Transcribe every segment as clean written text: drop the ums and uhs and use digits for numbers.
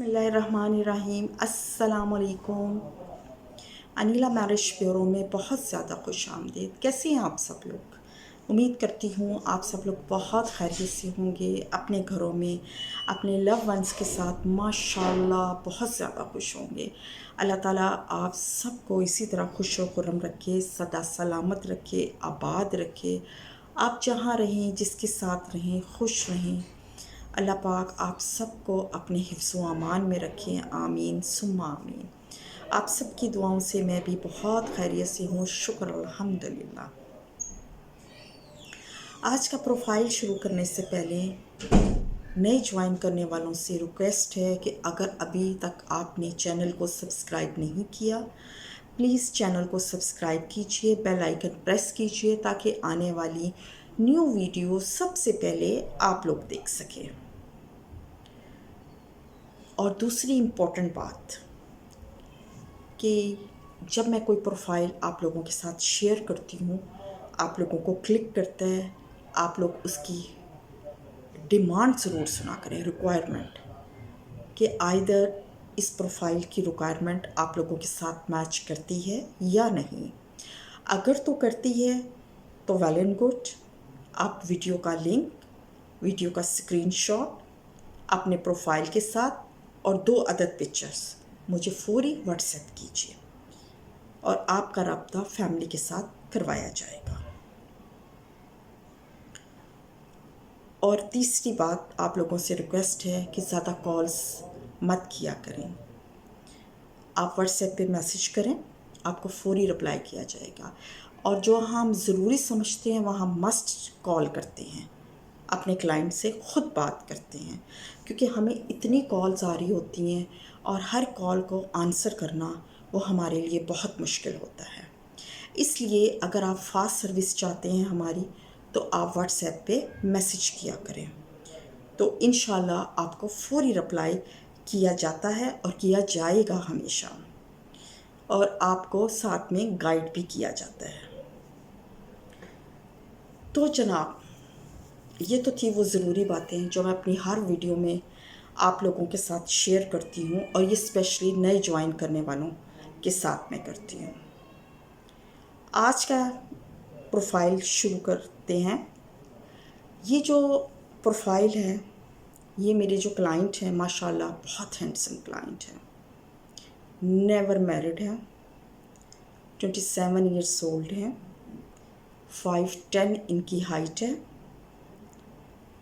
बिस्मिल्लाहिर्रहमानिर्रहीम। अस्सलामुअलैकुम। Anila marriage bureau में बहुत ज़्यादा खुश आमदीद। कैसे हैं आप सब लोग? उम्मीद करती हूँ आप सब लोग बहुत खैरियत से होंगे, अपने घरों में अपने लव वंस के साथ माशाल्लाह बहुत ज़्यादा खुश होंगे। अल्लाह ताला आप सबको इसी तरह खुश व खुर्रम रखे, सदा सलामत रखे, आबाद रखे। आप जहाँ रहें, जिसके साथ रहें, खुश रहें। अल्लाह पाक आप सबको अपने हिफ्ज़ व अमान में रखें। आमीन सुम्मा आमीन। आप सबकी दुआओं से मैं भी बहुत खैरियत से हूँ, शुक्र अल्हम्दुलिल्लाह। आज का प्रोफाइल शुरू करने से पहले नए ज्वाइन करने वालों से रिक्वेस्ट है कि अगर अभी तक आपने चैनल को सब्सक्राइब नहीं किया, प्लीज़ चैनल को सब्सक्राइब कीजिए, बेल आइकन प्रेस कीजिए ताकि आने वाली न्यू वीडियो सबसे पहले आप लोग देख सकें। और दूसरी इम्पोर्टेंट बात कि जब मैं कोई प्रोफाइल आप लोगों के साथ शेयर करती हूँ, आप लोगों को क्लिक करता है, आप लोग उसकी डिमांड ज़रूर सुना करें, रिक्वायरमेंट, कि आइदर इस प्रोफाइल की रिक्वायरमेंट आप लोगों के साथ मैच करती है या नहीं। अगर तो करती है तो वेल एंड गुड, आप वीडियो का लिंक, वीडियो का स्क्रीनशॉट अपने प्रोफाइल के साथ और 2 अदद पिक्चर्स मुझे फौरी व्हाट्सएप कीजिए और आपका रब्ता फैमिली के साथ करवाया जाएगा। और तीसरी बात, आप लोगों से रिक्वेस्ट है कि ज़्यादा कॉल्स मत किया करें। आप व्हाट्सएप पे मैसेज करें, आपको फौरी रिप्लाई किया जाएगा। और जो हम ज़रूरी समझते हैं वहाँ मस्ट कॉल करते हैं, अपने क्लाइंट से ख़ुद बात करते हैं, क्योंकि हमें इतनी कॉल्स आ रही होती हैं और हर कॉल को आंसर करना वो हमारे लिए बहुत मुश्किल होता है। इसलिए अगर आप फास्ट सर्विस चाहते हैं हमारी, तो आप व्हाट्सएप पे मैसेज किया करें, तो इंशाल्लाह आपको फौरी रिप्लाई किया जाता है और किया जाएगा हमेशा, और आपको साथ में गाइड भी किया जाता है। तो जनाब, ये तो थी वो ज़रूरी बातें जो मैं अपनी हर वीडियो में आप लोगों के साथ शेयर करती हूँ, और ये स्पेशली नए ज्वाइन करने वालों के साथ मैं करती हूँ। आज का प्रोफाइल शुरू करते हैं। ये जो प्रोफाइल है, ये मेरे जो क्लाइंट हैं माशाल्लाह बहुत हैंडसम क्लाइंट हैं, नेवर मैरिड हैं, 27 ईयर्स ओल्ड हैं, 5'10" इनकी हाइट है,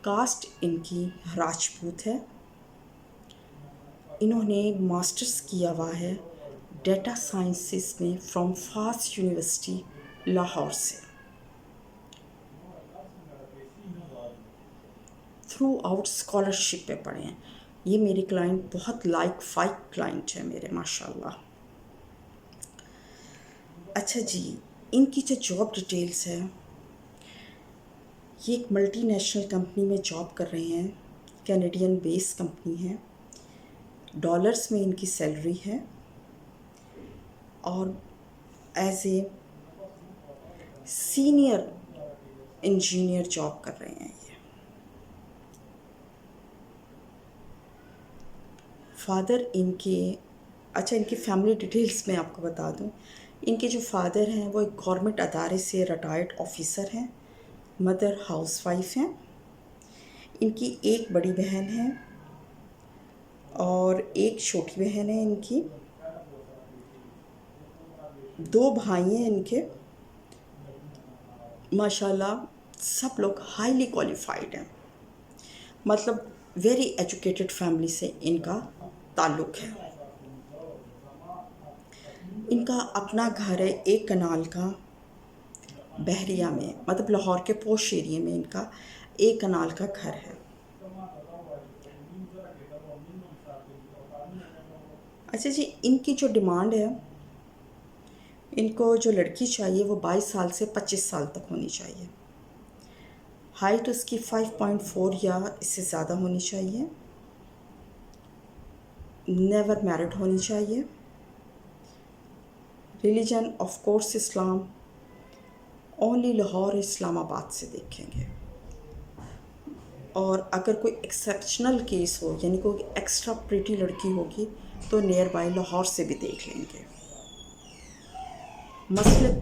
कास्ट इनकी राजपूत है। इन्होंने मास्टर्स किया हुआ है डेटा साइंसेस में फ्रॉम फास्ट यूनिवर्सिटी लाहौर से। थ्रू आउट स्कॉलरशिप पे पढ़े हैं। ये मेरे क्लाइंट बहुत लाइक 5 क्लाइंट हैं मेरे माशाल्लाह। अच्छा जी, इनकी जो जॉब डिटेल्स है, ये एक मल्टीनेशनल कंपनी में जॉब कर रहे हैं, कैनेडियन बेस कंपनी है, डॉलर्स में इनकी सैलरी है, और as a senior engineer job कर रहे हैं ये। फादर इनके, अच्छा इनकी फैमिली डिटेल्स मैं आपको बता दूं। इनके जो फादर हैं वो एक गवर्नमेंट अदारे से रिटायर्ड ऑफिसर हैं, मदर हाउसवाइफ हैं। इनकी एक बड़ी बहन है और एक छोटी बहन है इनकी। 2 भाई हैं इनके। माशाल्लाह सब लोग हाईली क्वालिफाइड हैं, मतलब वेरी एजुकेटेड फैमिली से इनका ताल्लुक़ है। इनका अपना घर है 1 कनाल का बहरिया में, मतलब लाहौर के पोश एरिया में इनका 1 कनाल का घर है। अच्छा जी, इनकी जो डिमांड है, इनको जो लड़की चाहिए वो 22 साल से 25 साल तक होनी चाहिए। हाइट उसकी 5.4 या इससे ज़्यादा होनी चाहिए। नेवर मैरिड होनी चाहिए। Religion of course Islam. Only Lahore Islamabad से देखेंगे। اور اگر کوئی ایکسیپشنل کیس ہو یعنی کوئی ایکسٹرا پریٹی لڑکی ہوگی تو نیئر بائی لاہور سے بھی دیکھ لیں گے. مسلک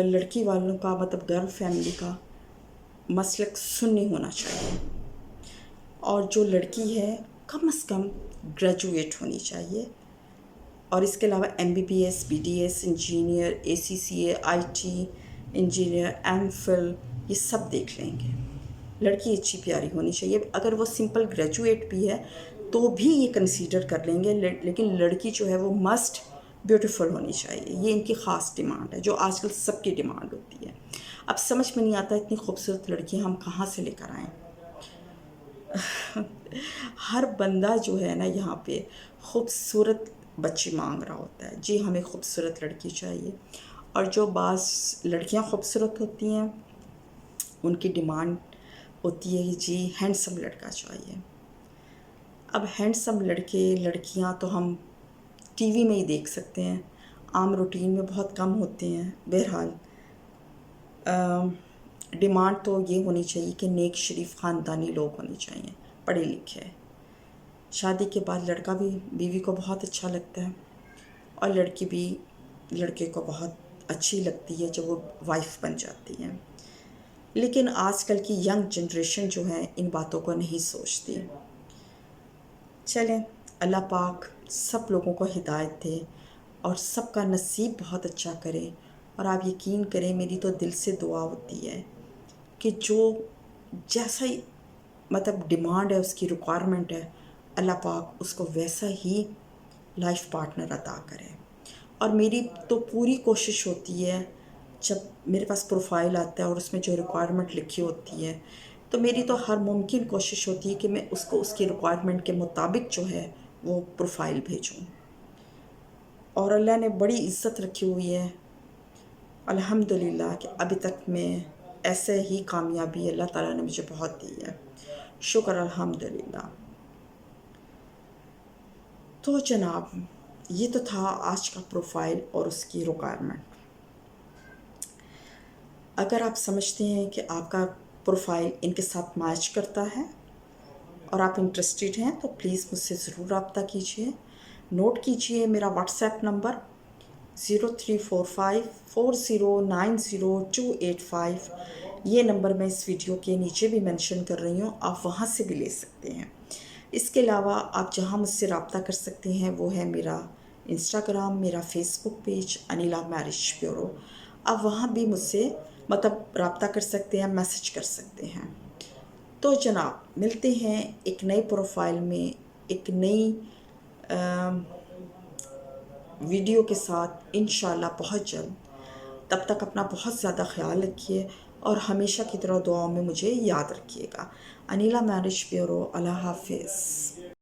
لڑکی والوں کا مطلب گرل فیملی کا مسلک سنی ہونا چاہیے، اور جو لڑکی ہے کم از کم گریجویٹ ہونی چاہیے، اور اس کے علاوہ MBBS BDS engineer ACCA IT engineer MPhil یہ سب دیکھ لیں گے. لڑکی اچھی پیاری ہونی چاہیے. اگر وہ سمپل گریجویٹ بھی ہے تو بھی یہ کنسیڈر کر لیں گے، لیکن لڑکی جو ہے وہ مسٹ بیوٹیفل ہونی چاہیے. یہ ان کی خاص ڈیمانڈ ہے جو آج کل سب کی ڈیمانڈ ہوتی ہے. اب سمجھ میں نہیں آتا اتنی خوبصورت لڑکیاں ہم کہاں سے لے کر آئیں. ہر بندہ جو ہے نا یہاں پہ خوبصورت بچی مانگ رہا ہوتا ہے، جی ہمیں خوبصورت لڑکی چاہیے. اور جو بعض لڑکیاں خوبصورت ہوتی ہیں ان کی ڈیمانڈ ہوتی ہے جی ہینڈسم لڑکا چاہیے. اب ہینڈسم لڑکیاں تو ہم ٹی وی میں ہی دیکھ سکتے ہیں، عام روٹین میں بہت کم ہوتے ہیں. بہرحال ڈیمانڈ تو یہ ہونی چاہیے کہ نیک شریف خاندانی لوگ ہونے چاہیے، پڑھے لکھے. شادی کے بعد لڑکا بھی بیوی کو بہت اچھا لگتا ہے، اور لڑکی بھی لڑکے کو بہت اچھی لگتی ہے جب وہ وائف بن جاتی ہے. لیکن آج کل کی ینگ جنریشن جو ہے ان باتوں کو نہیں سوچتی. چلیں اللہ پاک سب لوگوں کو ہدایت دے اور سب کا نصیب بہت اچھا کرے. اور آپ یقین کریں میری تو دل سے دعا ہوتی ہے کہ جو جیسا ہی مطلب ڈیمانڈ ہے اس کی ریکوائرمنٹ ہے اللہ پاک اس کو ویسا ہی لائف پارٹنر عطا کرے. اور میری تو پوری کوشش ہوتی ہے جب میرے پاس پروفائل آتا ہے اور اس میں جو ریکوائرمنٹ لکھی ہوتی ہے تو میری تو ہر ممکن کوشش ہوتی ہے کہ میں اس کو اس کی ریکوائرمنٹ کے مطابق جو ہے وہ پروفائل بھیجوں. اور اللہ نے بڑی عزت رکھی ہوئی ہے الحمدللہ کہ ابھی تک میں ایسے ہی کامیابی اللہ تعالیٰ نے مجھے بہت دی ہے، شکر الحمدللہ. تو جناب یہ تو تھا آج کا پروفائل اور اس کی ریکوائرمنٹ. اگر آپ سمجھتے ہیں کہ آپ کا پروفائل ان کے ساتھ میچ کرتا ہے اور آپ انٹرسٹڈ ہیں تو پلیز مجھ سے ضرور رابطہ کیجیے. نوٹ کیجیے میرا واٹس ایپ نمبر 0345409028 یہ نمبر میں اس ویڈیو کے نیچے بھی منشن کر رہی ہوں، آپ وہاں سے بھی لے سکتے ہیں. اس کے علاوہ آپ جہاں مجھ سے رابطہ کر سکتے ہیں وہ ہے میرا انسٹاگرام، میرا فیس بک پیج انیلا میرج بیورو. آپ وہاں بھی مجھ سے مطلب رابطہ کر سکتے ہیں، میسج کر سکتے ہیں. تو جناب ملتے ہیں ایک نئی پروفائل میں ایک نئی ویڈیو کے ساتھ انشاءاللہ بہت جلد. تب تک اپنا بہت زیادہ خیال رکھیے اور ہمیشہ کی طرح دعاؤں میں مجھے یاد رکھیے گا. Aneela marriage bureau. اللہ حافظ.